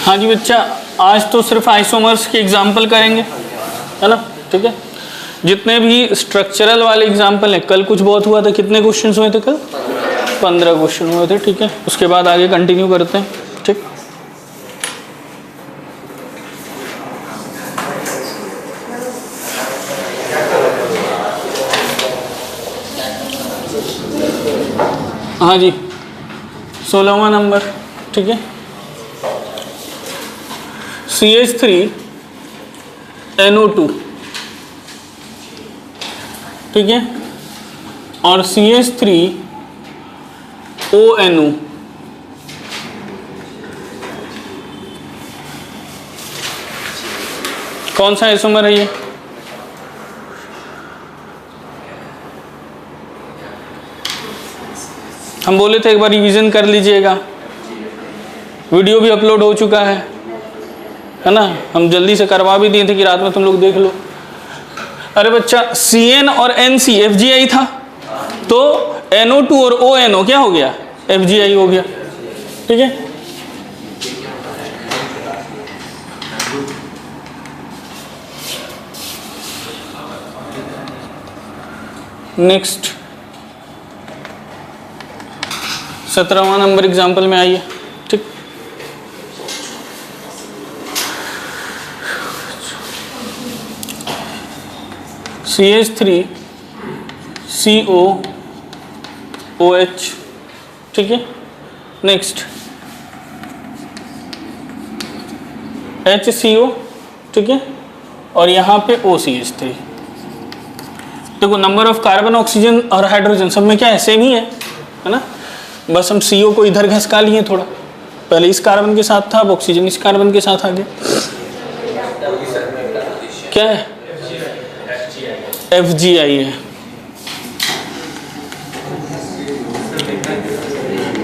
हाँ जी बच्चा, आज तो सिर्फ आइसोमर्स के एग्जाम्पल करेंगे, है ना। ठीक है, जितने भी स्ट्रक्चरल वाले एग्जाम्पल हैं, कल कुछ बहुत हुआ था, कितने क्वेश्चन हुए थे कल? 15 क्वेश्चन हुए थे। ठीक है, उसके बाद आगे कंटिन्यू करते हैं। ठीक, हाँ जी, 16वां नंबर। ठीक है, CH3NO2, ठीक है, और CH3ONO, कौन सा आइसोमर है ये? हम बोले थे एक बार रिवीजन कर लीजिएगा, वीडियो भी अपलोड हो चुका है ना। हम जल्दी से करवा भी दिए थे कि रात में तुम लोग देख लो। अरे बच्चा, CN और NC FGI था, तो NO2 और ONO क्या हो गया? FGI हो गया। ठीक है, नेक्स्ट 17वां नंबर एग्जाम्पल में आइए। ठीक, CH3COOH, ठीक है। नेक्स्ट HCO, ठीक है, और यहाँ पे OCH3। देखो, नंबर ऑफ कार्बन, ऑक्सीजन और हाइड्रोजन सब में क्या है? सेम ही है ना। बस हम CO को इधर घसका लिए थोड़ा, पहले इस कार्बन के साथ था, अब ऑक्सीजन इस कार्बन के साथ आ गया। क्या है? FGI है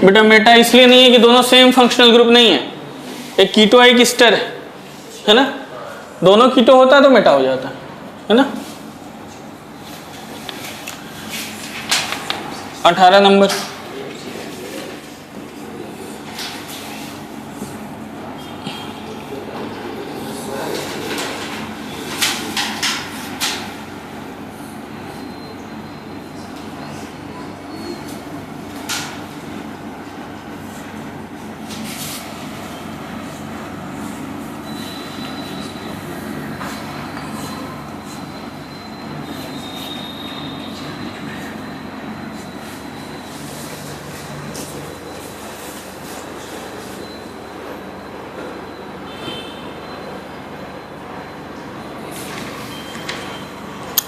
बेटा। मेटा इसलिए नहीं है कि दोनों सेम फंक्शनल ग्रुप नहीं है, एक कीटो है, एक ईस्टर है ना। दोनों कीटो होता तो मेटा हो जाता है ना। 18 नंबर,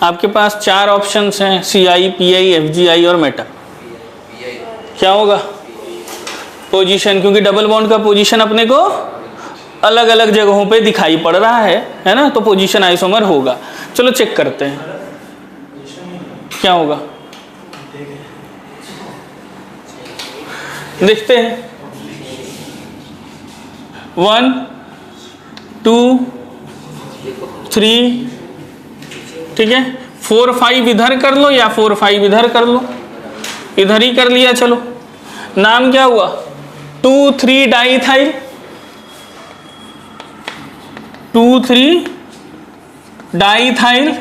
आपके पास 4 ऑप्शंस हैं, CI, PI, FGI और मेटा। क्या होगा? पोजीशन, क्योंकि डबल बॉन्ड का पोजीशन अपने को अलग अलग जगहों पे दिखाई पड़ रहा है ना, तो पोजीशन आइसोमर होगा। चलो चेक करते हैं क्या होगा, देखते हैं। 1 2 3, ठीक है। 4 5 इधर कर लो या 4 5 इधर कर लो, इधर ही कर लिया। चलो, नाम क्या हुआ? 2 3 डाइथाइल, 2 3 डाइथाइल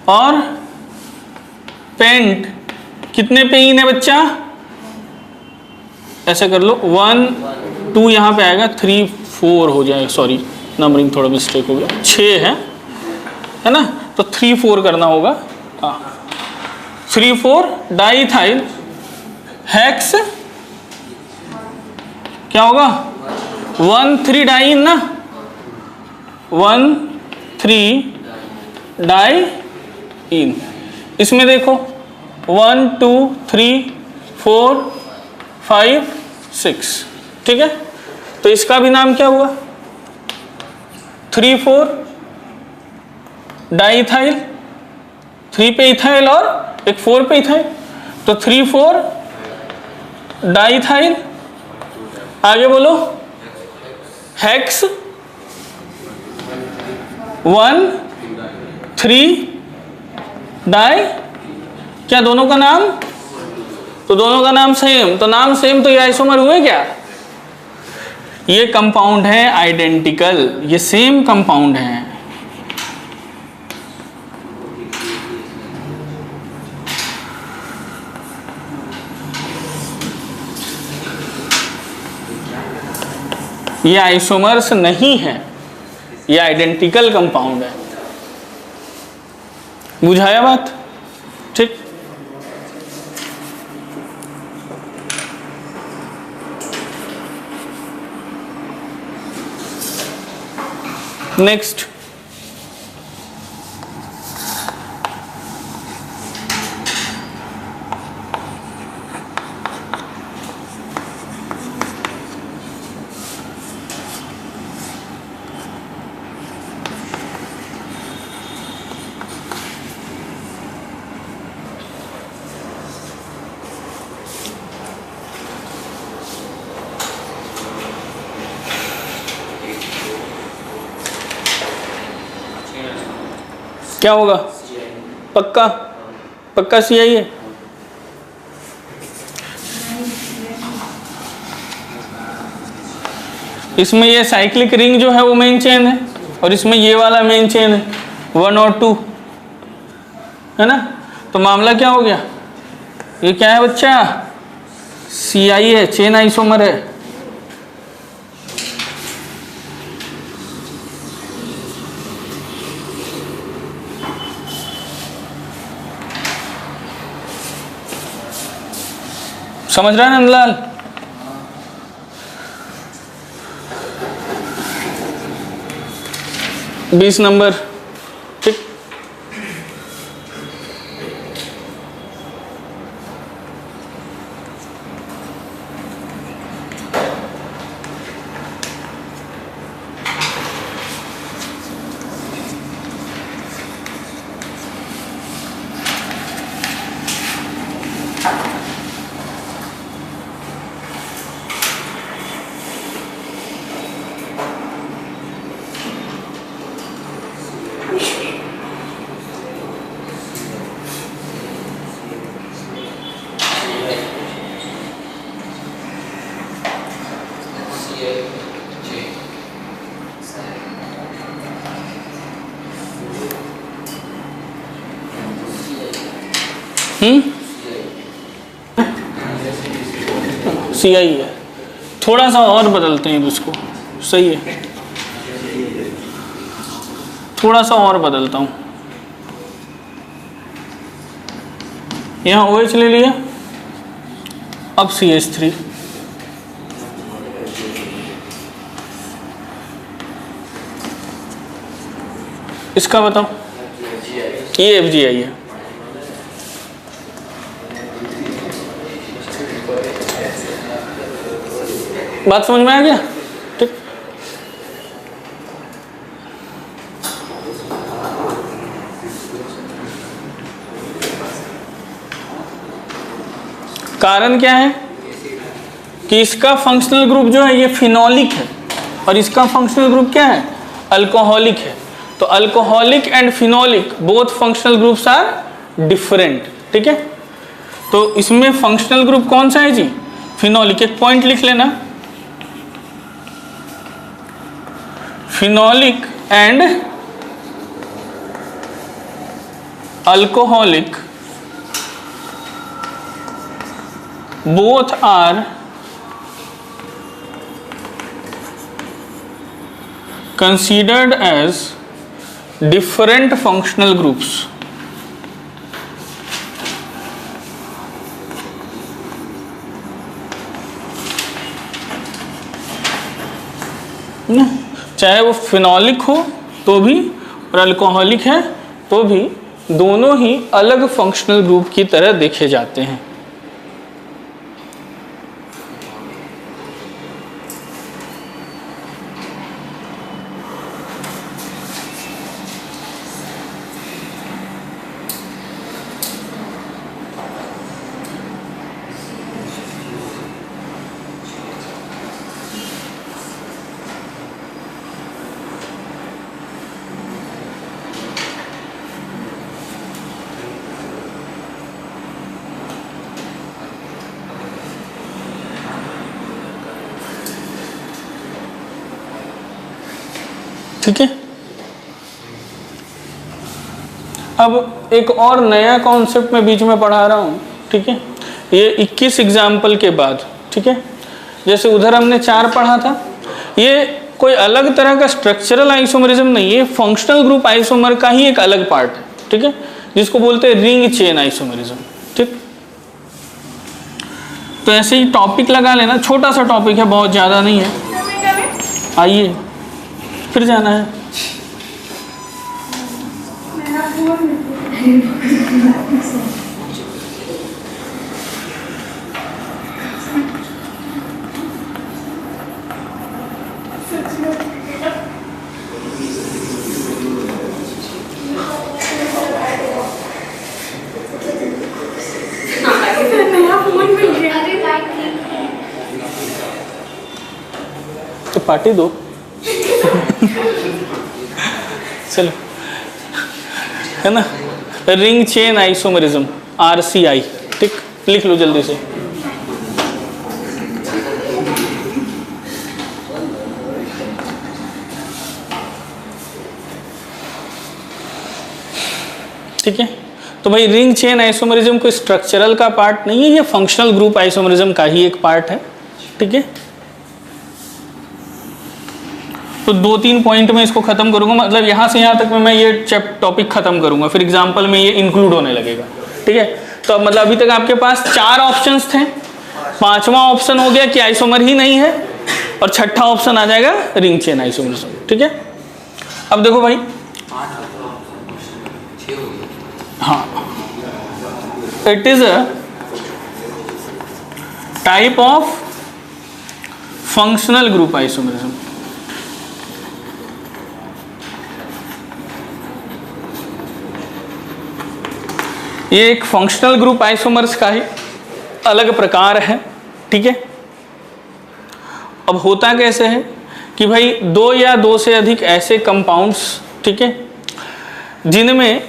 और पेंट। कितने पेइन है बच्चा? ऐसा कर लो, 1 2 यहाँ पे आएगा, 3 4 हो जाएगा। सॉरी, नंबरिंग थोड़ा मिस्टेक हो गया, 6 है ना, तो 3 4 करना होगा। हाँ, 3 4 डाइथाइल हेक्स, क्या होगा? 1 3 डाइन ना, 1 3 डाइन। इसमें देखो 1 2 3 4 5 6, ठीक है। तो इसका भी नाम क्या हुआ? 3 4 डाइथाइल, 3 पे इथाइल और एक 4 पे इथाइल, तो 3 4 डाइथाइल। आगे बोलो, हेक्स 1 3 डाई। क्या दोनों का नाम? तो दोनों का नाम सेम, तो नाम सेम, तो ये आइसोमर हुए क्या? ये कंपाउंड है आइडेंटिकल, ये सेम कंपाउंड है। ये आइसोमर्स नहीं है, ये आइडेंटिकल कंपाउंड है। बुझाया बात? ठीक। नेक्स्ट, क्या होगा? पक्का पक्का CI है। इसमें ये साइक्लिक रिंग जो है वो मेन चेन है, और इसमें ये वाला मेन चेन है 1 और 2, है ना। तो मामला क्या हो गया? ये क्या है बच्चा? CI है, चेन आइसोमर है। समझ रहा है नंदलाल? बीस नंबर, ठीक। CI है। थोड़ा सा और बदलते हैं इसको, सही है। थोड़ा सा और बदलता हूँ, यहाँ OH ले लिया, अब CH3। इसका बताओ, ये FGI है। बात समझ में आ गया? ठीक। कारण क्या है कि इसका फंक्शनल ग्रुप जो है ये फिनोलिक है, और इसका फंक्शनल ग्रुप क्या है? अल्कोहलिक है। तो alcoholic and phenolic both functional groups are different, ठीक है। तो इसमें फंक्शनल ग्रुप कौन सा है जी? फिनोलिक। एक पॉइंट लिख लेना, phenolic and alcoholic both are considered as different functional groups. चाहे वो फिनोलिक हो तो भी और अल्कोहलिक है तो भी, दोनों ही अलग फंक्शनल ग्रुप की तरह देखे जाते हैं। ठीक है। अब एक और नया कॉन्सेप्ट मैं बीच में पढ़ा रहा हूँ, ठीक है, ये 21 एग्जाम्पल के बाद, ठीक है। जैसे उधर हमने 4 पढ़ा था, ये कोई अलग तरह का स्ट्रक्चरल आइसोमरिज्म नहीं है, फंक्शनल ग्रुप आइसोमर का ही एक अलग पार्ट है, ठीक है, जिसको बोलते हैं रिंग चेन आइसोमरिज्म, ठीक। तो ऐसे ही टॉपिक लगा लेना, छोटा सा टॉपिक है, बहुत ज़्यादा नहीं है। आइए फिर जाना है। तो पार्टी दो। चलो, है ना, रिंग चेन आइसोमरिज्म, RCI, ठीक, लिख लो जल्दी से। ठीक है, तो भाई रिंग चेन आइसोमरिज्म कोई स्ट्रक्चरल का पार्ट नहीं है, ये फंक्शनल ग्रुप आइसोमरिज्म का ही एक पार्ट है, ठीक है। तो 2-3 पॉइंट में इसको खत्म करूंगा, मतलब यहाँ से यहाँ तक में मैं ये टॉपिक खत्म करूंगा, फिर एग्जाम्पल में ये इंक्लूड होने लगेगा, ठीक है। तो अब मतलब अभी तक आपके पास 4 ऑप्शंस थे, 5वां ऑप्शन हो गया कि आइसोमर ही नहीं है, और 6ठा ऑप्शन आ जाएगा रिंग चेन आइसोमरिज्म, ठीक है। अब देखो भाई, हाँ, it is a type of functional group isomerism. ये एक फंक्शनल ग्रुप आइसोमर्स का ही अलग प्रकार है, ठीक है। अब होता कैसे है कि भाई 2 या 2 से अधिक ऐसे कंपाउंड्स, ठीक है, जिनमें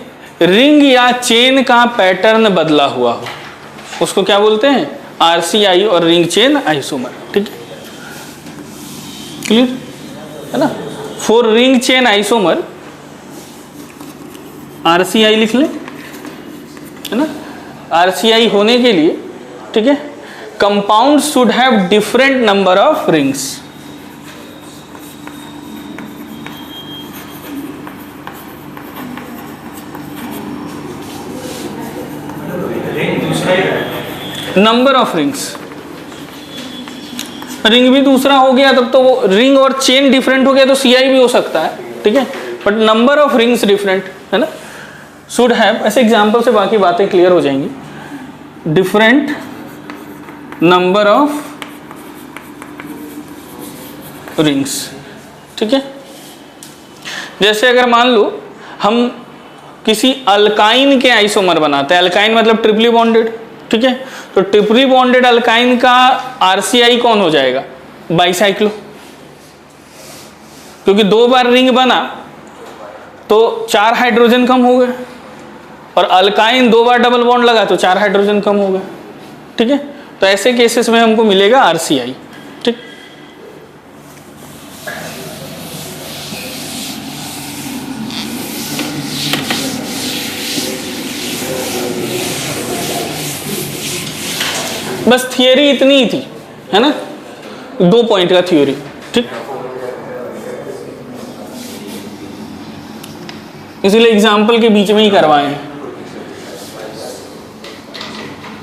रिंग या चेन का पैटर्न बदला हुआ हो, उसको क्या बोलते हैं, RCI और रिंग चेन आइसोमर, ठीक है, क्लियर है ना। For ring chain isomer RCI लिख लें, है ना। RCI होने के लिए, ठीक है, compound should have different number of rings. Number of rings, ring भी दूसरा हो गया, तब तो वो रिंग और चेन डिफरेंट हो गया तो CI भी हो सकता है, ठीक है, but number of rings different, है ना। शुड हैव, ऐसे एग्जाम्पल से बाकी बातें क्लियर हो जाएंगी। डिफरेंट नंबर ऑफ रिंग्स, ठीक है। जैसे अगर मान लो हम किसी अल्काइन के आइसोमर बनाते हैं, अल्काइन मतलब ट्रिपली बॉन्डेड, ठीक है, तो ट्रिपली बॉन्डेड अल्काइन का RCI कौन हो जाएगा, बाइसाइक्लो, क्योंकि 2 बार रिंग बना तो 4 हाइड्रोजन कम हो गए, और अल्काइन 2 बार डबल बॉन्ड लगा तो 4 हाइड्रोजन कम हो गए, ठीक है। तो ऐसे केसेस में हमको मिलेगा RCI, ठीक। बस थियरी इतनी ही थी, है ना, 2 पॉइंट का थ्योरी, ठीक। इसलिए एग्जाम्पल के बीच में ही करवाए हैं,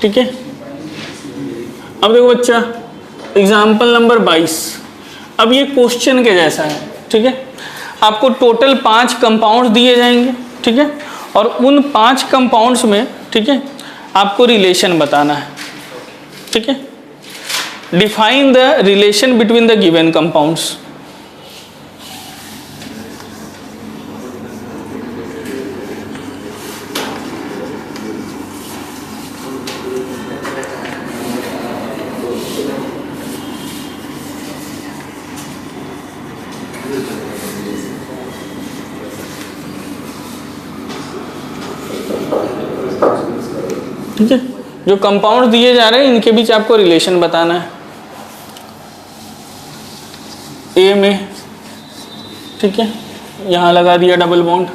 ठीक है। अब देखो बच्चा, एग्जाम्पल नंबर 22, अब ये क्वेश्चन के जैसा है, ठीक है। आपको टोटल 5 कंपाउंड्स दिए जाएंगे, ठीक है, और उन 5 कंपाउंड्स में, ठीक है, आपको रिलेशन बताना है, ठीक है। Define the relation between the given compounds. ठीक है, जो कंपाउंड दिए जा रहे हैं इनके बीच आपको रिलेशन बताना है। A में, ठीक है, यहाँ लगा दिया डबल बॉन्ड,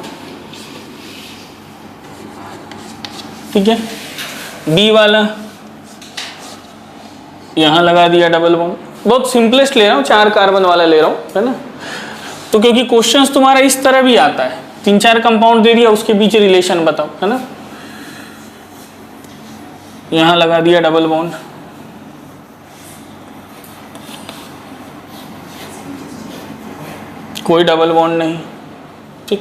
ठीक है। बी वाला यहाँ लगा दिया डबल बॉन्ड। बहुत सिंपलेस्ट ले रहा हूँ, 4 कार्बन वाला ले रहा हूँ, है ना। तो क्योंकि क्वेश्चंस तुम्हारा इस तरह भी आता है, 3-4 कंपाउंड दे दिया, उसके बीच रिलेशन बताओ, है ना। यहाँ लगा दिया डबल बॉन्ड, कोई डबल बॉन्ड नहीं, ठीक।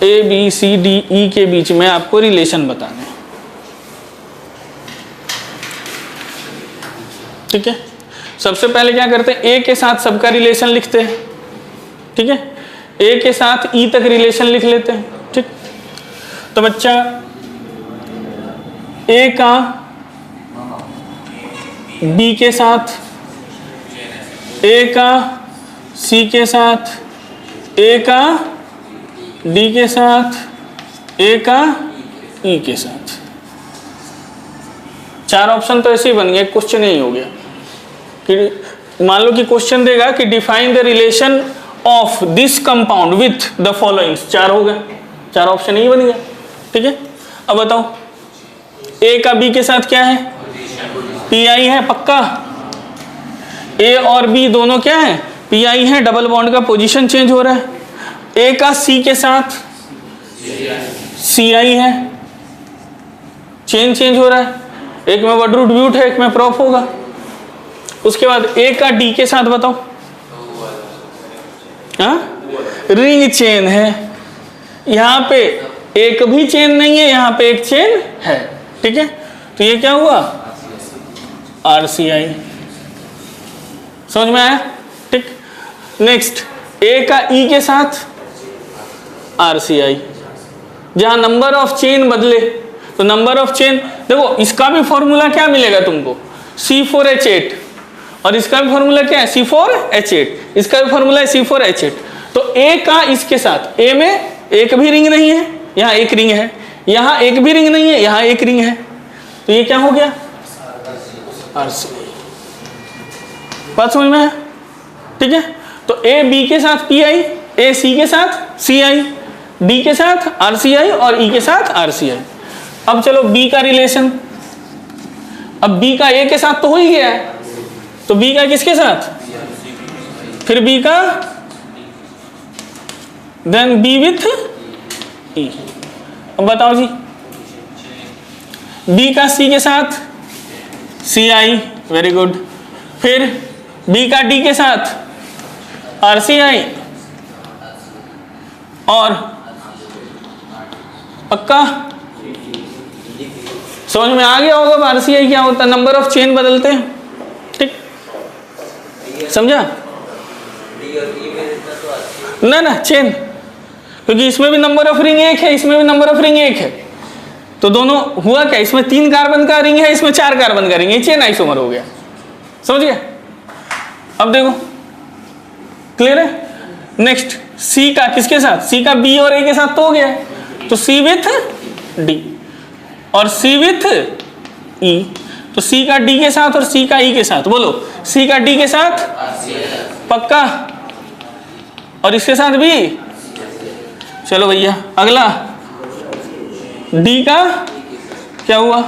A B C D E के बीच में आपको रिलेशन बताना है, ठीक है। सबसे पहले क्या करते हैं, ए के साथ सबका रिलेशन लिखते हैं, ठीक है। ए के साथ ई तक रिलेशन लिख लेते हैं, ठीक। तो बच्चा ए का बी के साथ, ए का सी के साथ, ए का डी के साथ, ए का ई के साथ। 4 ऑप्शन तो ऐसे ही बन गए, क्वेश्चन यही हो गया कि मान लो कि क्वेश्चन देगा कि define the relation of this compound with the followings, 4 हो गए, 4 ऑप्शन यही बन गया, ठीक है। अब बताओ ए का बी के साथ क्या है, पी आई है, पक्का। ए और बी दोनों क्या है, पी आई है, डबल बॉन्ड का पोजीशन चेंज हो रहा है। ए का सी के साथ सी आई है, चेंज हो रहा है, एक में वडरूट ब्यूट है, एक में प्रॉप होगा। उसके बाद ए का डी के साथ बताओ, हाँ रिंग चेन है, यहां पे एक भी चेन नहीं है, यहां पे एक चेन है, ठीक है। तो ये क्या हुआ, RCI, समझ में आया, ठीक। नेक्स्ट ए का ई के साथ RCI, जहां नंबर ऑफ चेन बदले तो नंबर ऑफ चेन, देखो इसका भी फॉर्मूला क्या मिलेगा तुमको, C4H8, और इसका भी फॉर्मूला क्या है, C4H8, इसका भी फॉर्मूला है C4H8। तो ए का इसके साथ, ए में एक भी रिंग नहीं है, यहाँ एक रिंग है, यहाँ एक भी रिंग नहीं है, यहाँ एक रिंग है, तो ये क्या हो गया, RCI। बात समझ में है, ठीक है। तो ए बी के साथ PI, ए सी के साथ CI, डी के साथ RCI और ई के साथ RCI। अब चलो बी का रिलेशन, अब बी का ए के साथ तो हो ही गया है, तो बी का किसके साथ, फिर बी का, देन बी विथ ई। अब बताओ जी, बी का सी के साथ CI, वेरी गुड, फिर बी का डी के साथ RCI, और पक्का समझ में आ गया होगा RCI क्या होता है, नंबर ऑफ चेन बदलते हैं, ठीक, समझा ना चेन, क्योंकि इसमें भी नंबर ऑफ रिंग एक है, इसमें भी नंबर ऑफ रिंग एक है, तो दोनों हुआ क्या, इसमें 3 कार्बन का रिंग है, इसमें 4 कार्बन का रिंग है, चेन आइसोमर हो गया, समझ गया। अब देखो क्लियर है। नेक्स्ट सी का किसके साथ, सी का बी और ए के साथ तो हो गया है, तो सी विथ डी और सी विथ ई, तो सी का डी के साथ और सी का ई के साथ, बोलो सी का डी के साथ पक्का, और इसके साथ भी, चलो भैया अगला डी का क्या हुआ,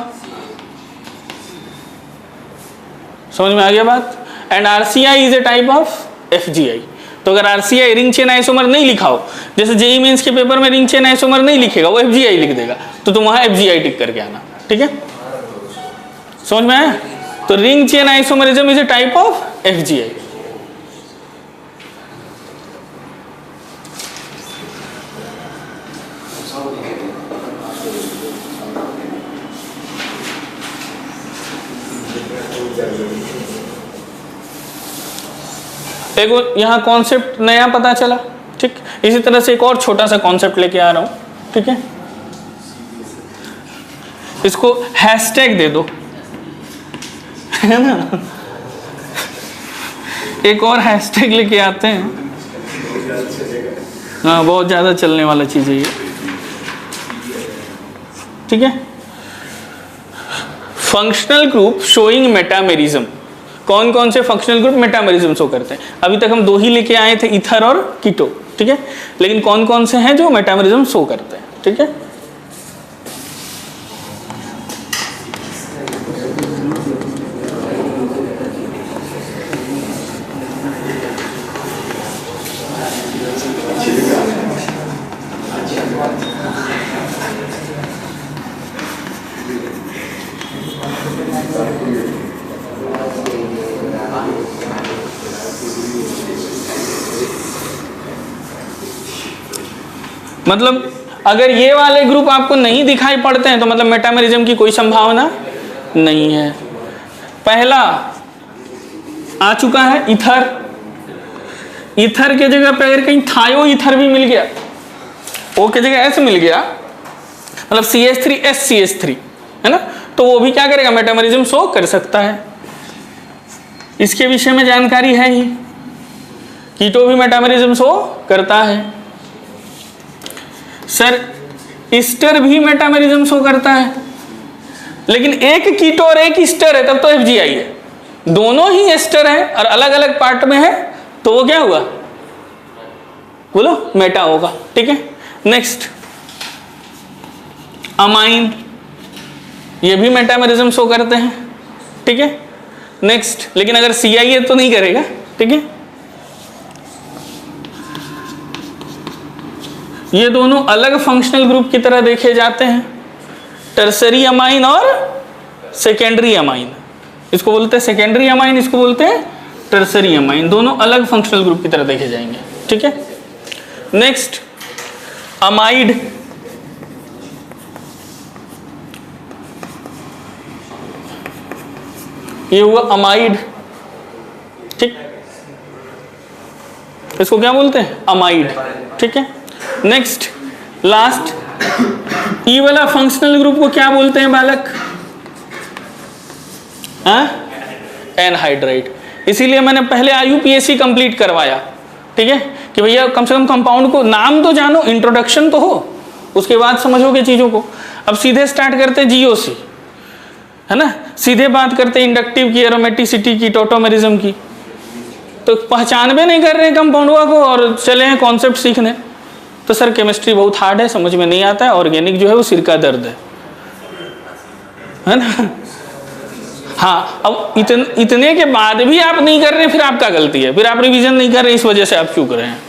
समझ में आ गया बात। And RCI is a type of FGI। तो अगर RCI रिंग चेन आइसोमर नहीं लिखा हो, जैसे जेईई मेंस के पेपर में रिंग चेन आइसोमर नहीं लिखेगा, वो FGI लिख देगा, तो तुम वहां FGI टिक करके आना, ठीक है, समझ में आया। तो ring chain isomerism is a type of FGI। एक यहाँ कॉन्सेप्ट नया पता चला, ठीक। इसी तरह से एक और छोटा सा कॉन्सेप्ट लेके आ रहा हूँ, ठीक है, इसको हैशटैग दे दो, है ना, एक और हैशटैग लेके आते हैं, हाँ बहुत ज़्यादा चलने वाला चीज़ है ये, ठीक है। Functional group showing metamerism. कौन कौन से फंक्शनल ग्रुप मेटामेरिज्म शो करते हैं? अभी तक हम दो ही लेके आए थे, ईथर और कीटो, ठीक है, लेकिन कौन कौन से हैं जो मेटामेरिज्म शो करते हैं? ठीक है, मतलब अगर ये वाले ग्रुप आपको नहीं दिखाई पड़ते हैं तो मतलब मेटामेरिज्म की कोई संभावना नहीं है। पहला आ चुका है ईथर। ईथर के जगह पे अगर कहीं थायो ईथर भी मिल गया, ओ के जगह एस मिल गया, मतलब CH3SCH3 है ना, तो वो भी क्या करेगा? मेटामेरिज्म शो कर सकता है। इसके विषय में जानकारी है ही। कीटो भी मेटामेरिज्म शो करता है। सर ईस्टर भी मेटामेरिज्म शो करता है, लेकिन एक कीटो और एक ईस्टर है तब तो FGI है। दोनों ही एस्टर है और अलग अलग पार्ट में है तो वो क्या हुआ? बोलो, मेटा होगा। ठीक है, नेक्स्ट अमाइन, ये भी मेटामेरिज्म शो करते हैं। ठीक है, नेक्स्ट, लेकिन अगर CI है तो नहीं करेगा। ठीक है, ये दोनों अलग फंक्शनल ग्रुप की तरह देखे जाते हैं, टर्सरी अमाइन और सेकेंडरी अमाइन। इसको बोलते हैं सेकेंडरी अमाइन, इसको बोलते हैं टर्सरी अमाइन। दोनों अलग फंक्शनल ग्रुप की तरह देखे जाएंगे। ठीक है, नेक्स्ट अमाइड। ये हुआ अमाइड। ठीक, इसको क्या बोलते हैं? अमाइड। ठीक है, नेक्स्ट लास्ट ई वाला फंक्शनल ग्रुप को क्या बोलते हैं बालक? एनहाइड्राइड। इसीलिए मैंने पहले IUPAC कंप्लीट करवाया। ठीक है, कि भैया कम से कम कंपाउंड को नाम तो जानो, इंट्रोडक्शन तो हो, उसके बाद समझोगे चीजों को। अब सीधे स्टार्ट करते हैं GOC, है ना, सीधे बात करते हैं इंडक्टिव की, एरोमेटिसिटी की, टोटोमेरिज्म की, तो पहचान भी नहीं कर रहे हैं कंपाउंडवा को और चले हैं कॉन्सेप्ट सीखने। तो सर केमिस्ट्री बहुत हार्ड है, समझ में नहीं आता है, ऑर्गेनिक जो है वो सिर का दर्द है ना। हाँ, अब इतने के बाद भी आप नहीं कर रहे, फिर आपका गलती है, फिर आप रिवीजन नहीं कर रहे, इस वजह से आप चूक रहे हैं।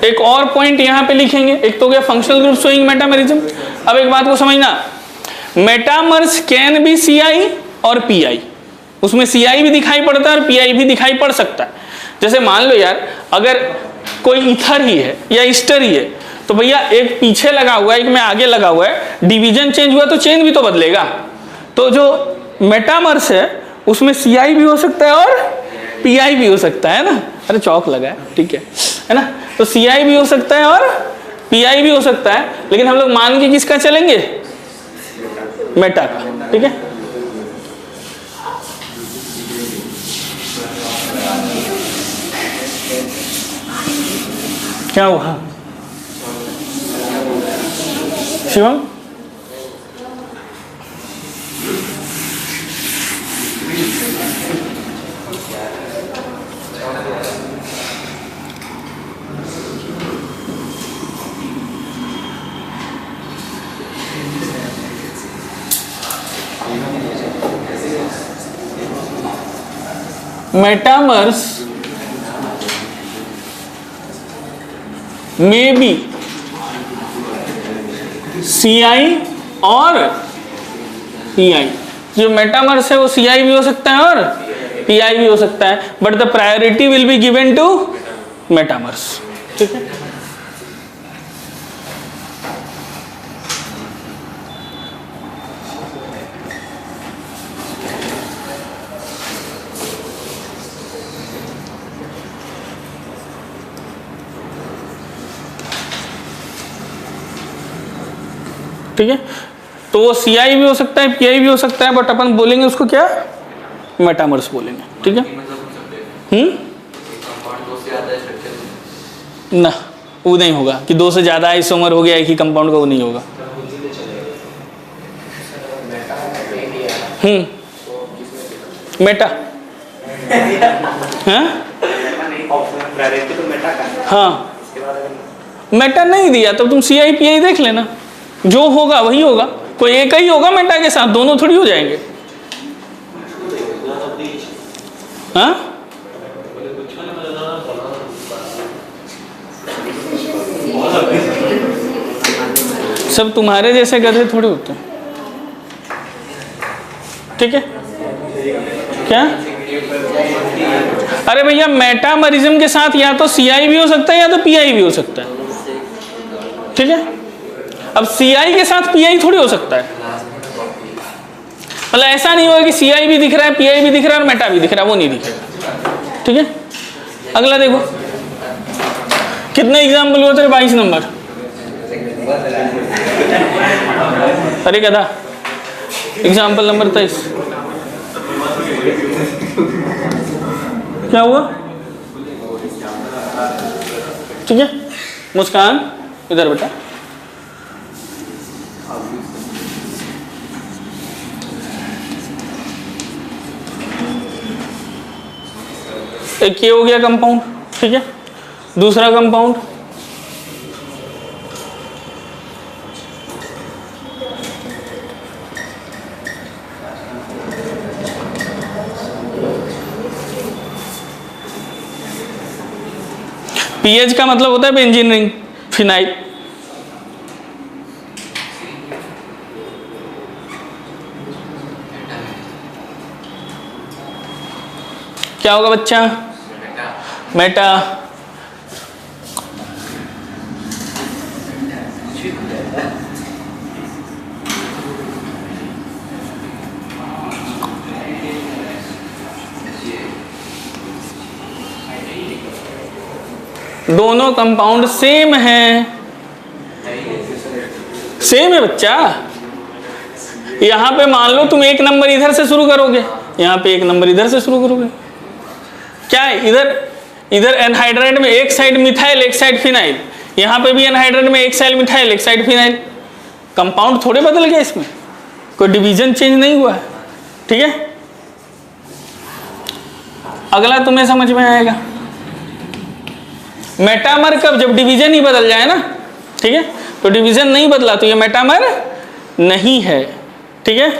एक और पॉइंट यहां पे लिखेंगे, एक तो गया फंक्शनल ग्रुप शोइंग मेटामेरिज्म। अब एक बात को समझना, मेटामर्स कैन बी CI और PI। उसमें CI भी दिखाई पड़ता है और PI भी दिखाई पड़ सकता है। जैसे मान लो यार, अगर कोई ईथर ही है या ईस्टर ही है, तो भैया एक पीछे लगा हुआ है, एक में आगे लगा हुआ है, डिवीजन चेंज हुआ तो चेन भी तो बदलेगा। तो जो मेटामर्स है उसमें CI भी हो सकता है और PI भी हो सकता है ना। अरे चौक लगा है, ठीक है ना, तो CI भी हो सकता है और PI भी हो सकता है, लेकिन हम लोग मान के किसका चलेंगे? मेटा का। ठीक है, क्या हुआ शिवम? मेटामर्स में भी CI और PI। जो मेटामर्स है वो CI भी हो सकता है और PI भी हो सकता है, but the priority will be given to metamers. ठीक है, ठीक है, तो वो CI भी हो सकता है, PI भी हो सकता है, बट अपन बोलेंगे उसको क्या? मेटामर्स बोलेंगे। ठीक है, ना, वो नहीं होगा कि दो से ज़्यादा आइसोमर हो गया एक ही कंपाउंड का, वो नहीं होगा। मेटा, हाँ मेटा नहीं दिया तो तुम CI/PI देख लेना, जो होगा वही होगा। कोई एक ही होगा मेटा के साथ, दोनों थोड़ी हो जाएंगे। हाँ सब तुम्हारे जैसे गधे थोड़े होते हैं, ठीक है क्या? अरे भैया मेटामरिज्म के साथ या तो CI भी हो सकता है या तो PI भी हो सकता है, ठीक है। अब CI के साथ PI थोड़ी हो सकता है, मतलब ऐसा नहीं होगा कि CI भी दिख रहा है, PI भी दिख रहा है और मेटा भी दिख रहा है, वो नहीं दिखेगा, ठीक है। अगला देखो, कितने एग्जाम्पल हुए तेरे? 22 नंबर। अरे गधा, एग्जाम्पल नंबर 23 क्या हुआ? ठीक है, मुस्कान इधर बेटा। एक ये हो गया कंपाउंड, ठीक है। दूसरा कंपाउंड पीएच का मतलब होता है बेंजीन रिंग, फिनाइल। क्या होगा बच्चा? मेटा। दोनों कंपाउंड सेम हैं, सेम है बच्चा। यहां पे मान लो तुम एक नंबर इधर से शुरू करोगे, यहां पे एक नंबर इधर से शुरू करोगे, क्या है? इधर एनहाइड्राइड में एक साइड मिथाइल एक साइड फिनाइल, यहां पे भी एनहाइड्राइड में एक साइड मिथाइल एक साइड फिनाइल। कंपाउंड थोड़े बदल गया, इसमें कोई डिवीजन चेंज नहीं हुआ है, ठीक है। अगला तुम्हें समझ में आएगा, मेटामर कब? जब डिवीजन ही बदल जाए ना, ठीक है। तो डिवीजन नहीं बदला तो ये मेटामर नहीं है, ठीक है।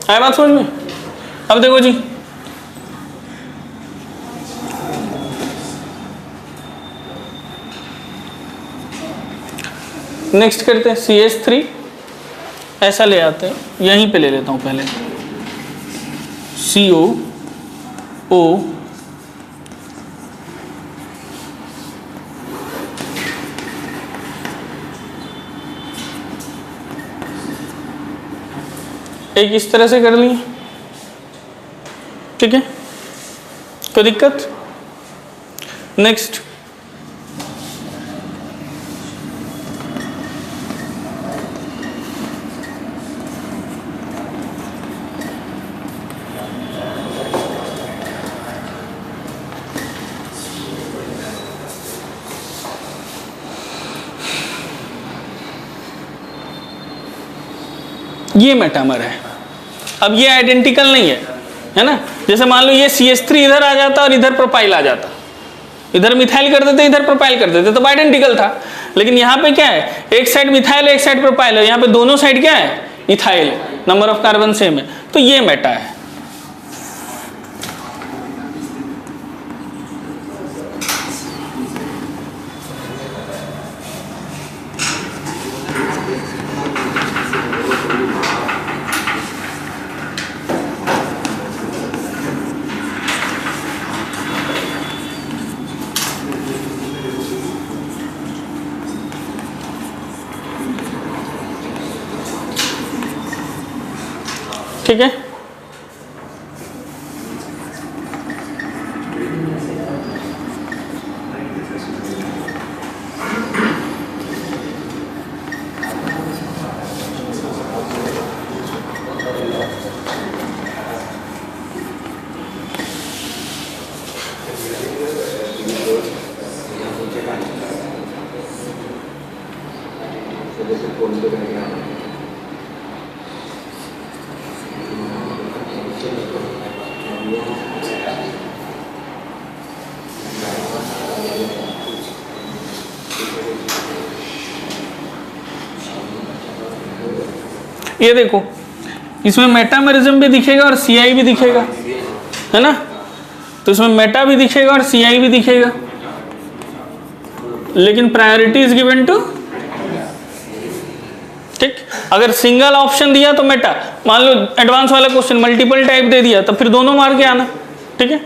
आया बात समझ में? अब देखो जी, नेक्स्ट करते हैं CH3। ऐसा ले आते हैं, यहीं पे ले लेता हूं पहले, COO एक इस तरह से कर लिए, ठीक है, कोई दिक्कत? नेक्स्ट ये मेटामर है। अब ये आइडेंटिकल नहीं है ना। जैसे मान लो ये CH3 इधर आ जाता और इधर प्रोपाइल आ जाता, इधर मिथाइल कर देते इधर प्रोपाइल कर देते, तो आइडेंटिकल था। लेकिन यहाँ पे क्या है, एक साइड मिथाइल एक साइड प्रोपाइल है, यहाँ पे दोनों साइड क्या है, इथाइल है, नंबर ऑफ कार्बन सेम है, तो ये मेटा है। ठीक है, ये देखो इसमें मेटामेरिज्म भी दिखेगा और सीआई भी दिखेगा, है ना। तो इसमें मेटा भी दिखेगा और सीआई भी दिखेगा, लेकिन प्रायोरिटी इज गिवन टू, ठीक। अगर सिंगल ऑप्शन दिया तो मेटा, मान लो एडवांस वाला क्वेश्चन मल्टीपल टाइप दे दिया तो फिर दोनों मार के आना, ठीक है।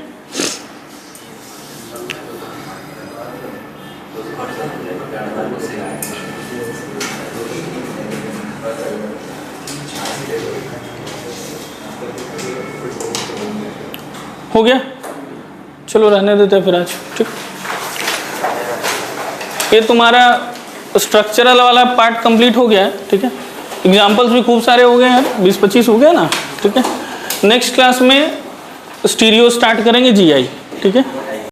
हो गया, चलो रहने देते हैं फिर आज, ठीक। ये तुम्हारा स्ट्रक्चरल वाला पार्ट कंप्लीट हो गया है, ठीक है। एग्जाम्पल्स भी खूब सारे हो गए हैं, 20-25 हो गया ना, ठीक है। नेक्स्ट क्लास में स्टीरियो स्टार्ट करेंगे, जीआई, ठीक है।